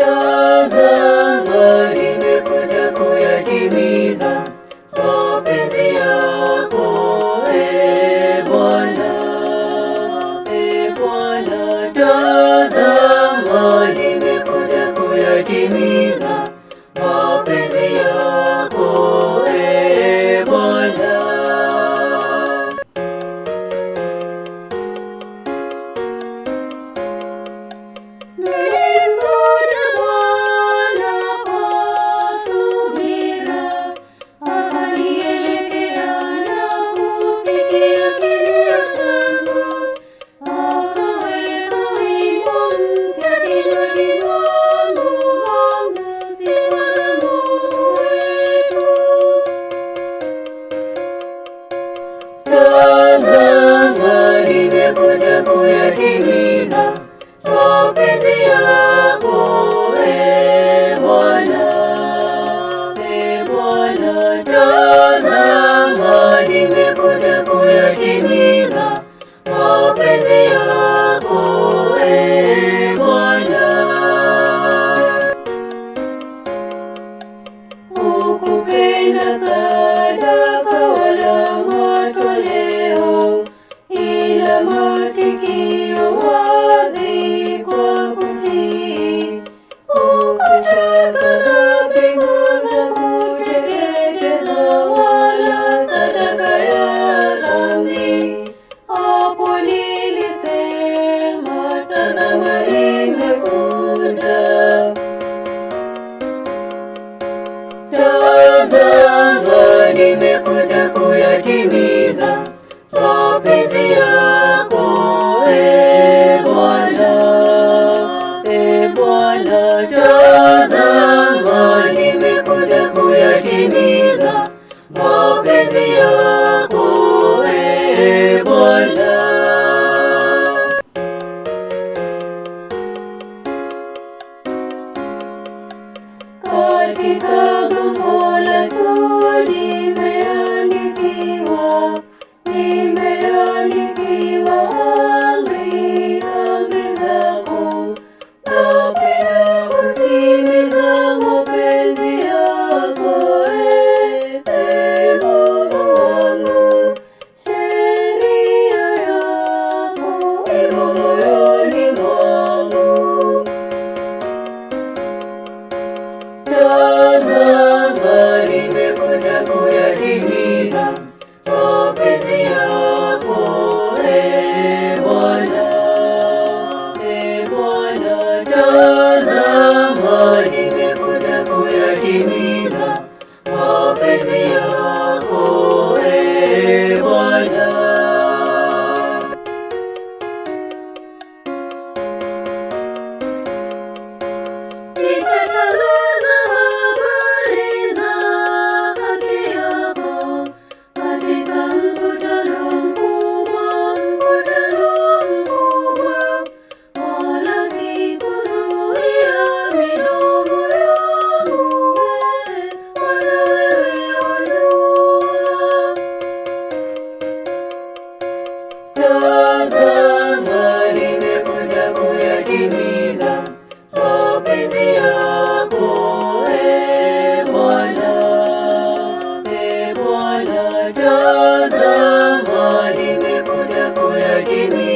Tazama, nimekuja kuyatimiza mapenzi yako, Bwana. Bwana, tazama, nimekuja kuyatimiza mapenzi yako, Bwana. Tazama, nimekuja kuyatimiza mapenzi yako, Bwana. Bwana, tazama, nimekuja kuyatimiza mapenzi yako, Bwana. Hukupenda sadaka wala matoleo, ila masikio wazi kwa kutii. Hukutaka dhabihu za kuteketeza wala sadaka ya dhambi. Hapo nilisema, tazama nimekuja. Tazama, nimekuja kuyatimiza mapenzi yako, Bwana. Bwana, tazama, nimekuja kuyatimiza mapenzi yako, Bwana. Katika gombo la jua nimeandikiwa amri zako. Napenda kutimiza mapenzi yako, Mungu wangu. Sheria yako imo moyoni mwangu. Tazama, nimekuja kuyatimiza mapenzi yako, Bwana. Bwana, tazama, nimekuja kuyatimiza mapenzi yako, Bwana. Nitatangaza habari za haki yako katika mkutano mkubwa, wala sikuzuia midomo yangu, Bwana, wewe wajua. Tazama, nimekuja kuyatimiza mapenzi yako, Bwana. Bwana, tazama, nimekuja kuyatimiza